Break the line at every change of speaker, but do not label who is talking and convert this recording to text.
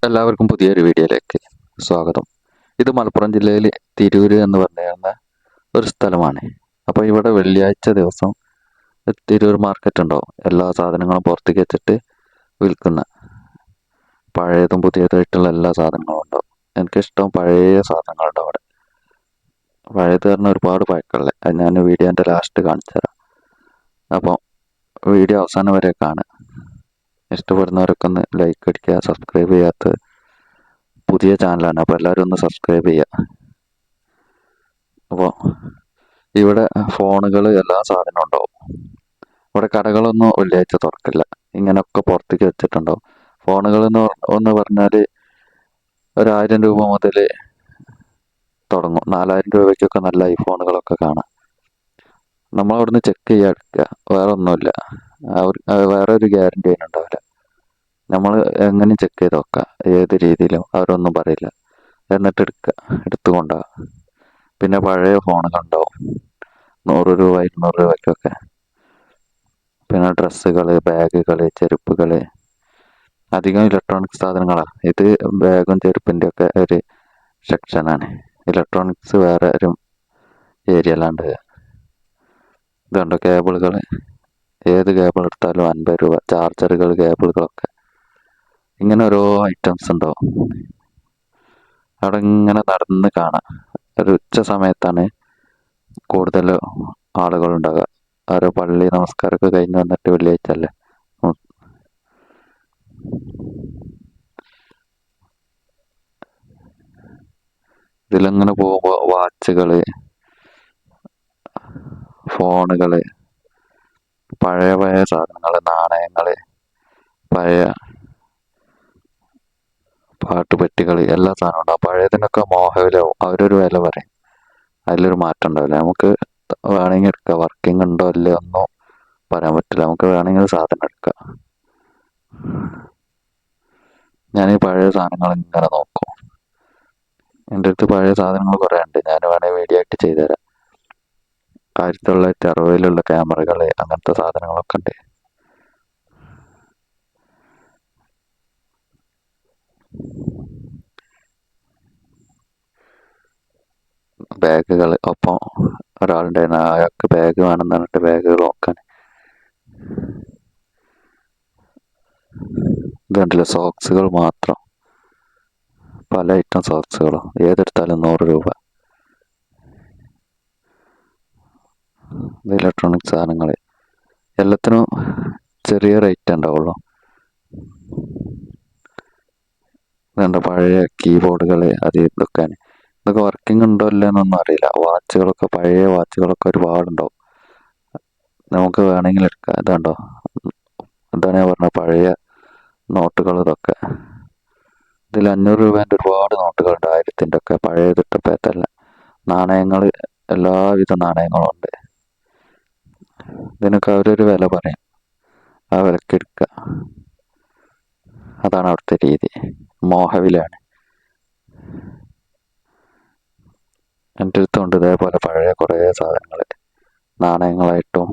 എല്ലാവർക്കും പുതിയൊരു വീഡിയോയിലേക്ക് സ്വാഗതം. ഇത് മലപ്പുറം ജില്ലയിൽ തിരൂര് എന്ന് പറയുന്ന ഒരു സ്ഥലമാണ്. അപ്പോൾ ഇവിടെ വെള്ളിയാഴ്ച ദിവസം തിരൂർ മാർക്കറ്റ് ഉണ്ടാവും. എല്ലാ സാധനങ്ങളും പുറത്തേക്ക് വെച്ചിട്ട് വിൽക്കുന്ന പഴയതും പുതിയതായിട്ടുള്ള എല്ലാ സാധനങ്ങളും ഉണ്ടാവും. എനിക്കിഷ്ടം പഴയ സാധനങ്ങളുണ്ട് അവിടെ. പഴയത് പറഞ്ഞാൽ ഒരുപാട് പഴക്കമുള്ള അത് ഞാൻ വീഡിയോൻ്റെ ലാസ്റ്റ് കാണിച്ചു തരാം. അപ്പോൾ വീഡിയോ അവസാനം വരെ കാണുക. ഇഷ്ടപ്പെടുന്നവരൊക്കെ ഒന്ന് ലൈക്ക് അടിക്കുക. സബ്സ്ക്രൈബ് ചെയ്യാത്ത പുതിയ ചാനലാണ്, അപ്പോൾ എല്ലാവരും ഒന്ന് സബ്സ്ക്രൈബ് ചെയ്യുക. അപ്പോൾ ഇവിടെ ഫോണുകൾ എല്ലാ സാധനവും ഉണ്ടാവും. ഇവിടെ കടകളൊന്നും വെള്ളിയാഴ്ച തുറക്കില്ല. ഇങ്ങനെയൊക്കെ പുറത്തേക്ക് വെച്ചിട്ടുണ്ടാവും. ഫോണുകൾ എന്ന് പറഞ്ഞാൽ 1000 രൂപ മുതൽ തുടങ്ങും. 4000 രൂപയ്ക്കൊക്കെ നല്ല ഐഫോണുകളൊക്കെ കാണാം. നമ്മളവിടുന്ന് ചെക്ക് ചെയ്യുക, എടുക്കുക, വേറെ ഒന്നുമില്ല. വേറെ ഒരു ഗ്യാരണ്ടി അതിനുണ്ടാവില്ല. നമ്മൾ എങ്ങനെ ചെക്ക് ചെയ്ത് നോക്കുക, ഏത് രീതിയിലും അവരൊന്നും പറയില്ല. എന്നിട്ട് എടുത്തു കൊണ്ടുപോകുക. പിന്നെ പഴയ ഫോണുകൾ ഉണ്ടാവും, 100 രൂപ 200 രൂപയ്ക്കൊക്കെ. പിന്നെ ഡ്രസ്സുകൾ, ബാഗുകൾ, ചെരുപ്പുകൾ, അധികം ഇലക്ട്രോണിക്സ് സാധനങ്ങളാണ്. ഇത് ബാഗും ചെരുപ്പിൻ്റെ ഒക്കെ ഒരു സെക്ഷനാണ്. ഇലക്ട്രോണിക്സ് വേറെ ഒരു ഏരിയയിലാണ്ട്. ഇതുണ്ട് കേബിളുകൾ, ഏത് കേബിൾ എടുത്താലും 50 രൂപ. ചാർജറുകൾ, കേബിളുകളൊക്കെ ഇങ്ങനെ ഓരോ ഐറ്റംസ് ഉണ്ടാവും. അവിടെ ഇങ്ങനെ നടന്ന് കാണാം. ഒരു ഉച്ച സമയത്താണ് കൂടുതൽ ആളുകളുണ്ടാകുക. ഓരോ പള്ളി നമസ്കാരമൊക്കെ കഴിഞ്ഞ് വന്നിട്ട് വെള്ളിയാഴ്ച അല്ലേ. ഇതിലിങ്ങനെ പോകുമ്പോൾ വാച്ചുകൾ, ഫോണുകൾ, പഴയ പഴയ സാധനങ്ങൾ, നാണയങ്ങൾ, പഴയ പാട്ടുപെട്ടികൾ, എല്ലാ സാധനവും ഉണ്ടാവും. പഴയതിനൊക്കെ മോഹവിലാവും. അവരൊരു വില പറയും, അതിലൊരു മാറ്റം ഉണ്ടാവില്ല. നമുക്ക് വേണമെങ്കിൽ എടുക്കാം. വർക്കിംഗ് ഉണ്ടോ ഇല്ലയോ ഒന്നും പറയാൻ പറ്റില്ല. നമുക്ക് വേണമെങ്കിൽ സാധനം എടുക്കാം. ഞാൻ ഈ പഴയ സാധനങ്ങൾ ഇങ്ങനെ നോക്കും. എൻ്റെ അടുത്ത് പഴയ സാധനങ്ങൾ കുറേ ഉണ്ട്. ഞാൻ വേണമെങ്കിൽ വീഡിയോ ആയിട്ട് ചെയ്തുതരാം. 1960 ക്യാമറകൾ, അങ്ങനത്തെ സാധനങ്ങളൊക്കെ ഉണ്ട്. ബാഗുകൾ, ഒപ്പം ഒരാളുണ്ടായിരുന്നു, അയാൾക്ക് ബാഗ് വേണമെന്ന് പറഞ്ഞിട്ട് ബാഗുകൾ നോക്കാൻ. ഇത് കണ്ടില്ല, സോക്സുകൾ മാത്രം, പല ഐറ്റം സോക്സുകളും. ഏതെടുത്താലും 100 രൂപ. ഇത് ഇലക്ട്രോണിക് സാധനങ്ങൾ, എല്ലാത്തിനും ചെറിയ റേറ്റ് ഉണ്ടാവുള്ളൂ. ഇതുണ്ട് പഴയ കീബോർഡുകൾ, അത് ഇതൊക്കെ വർക്കിംഗ് ഉണ്ടോ ഇല്ലയെന്നൊന്നും അറിയില്ല. വാച്ചുകളൊക്കെ, പഴയ വാച്ചുകളൊക്കെ ഒരുപാടുണ്ടാവും. നമുക്ക് വേണമെങ്കിൽ എടുക്കാം. ഇതുണ്ടോ, ഇതാണ് ഞാൻ പറഞ്ഞ പഴയ നോട്ടുകൾ. ഇതൊക്കെ ഇതിൽ 500 രൂപേൻ്റെ ഒരുപാട് നോട്ടുകളുണ്ട്. 1000-ൻ്റെ ഒക്കെ പഴയതിട്ടപ്പേത്തല്ല. നാണയങ്ങൾ, എല്ലാവിധ നാണയങ്ങളും ഉണ്ട്. ഇതിനൊക്കെ അവരൊരു വില പറയും, ആ വിലക്ക് എടുക്കുക. അതാണ് അവിടുത്തെ രീതി. മോഹവിലാണ്. എൻ്റെ അടുത്തുണ്ട് ഇതേപോലെ പഴയ കുറേ സാധനങ്ങൾ, നാണയങ്ങളായിട്ടും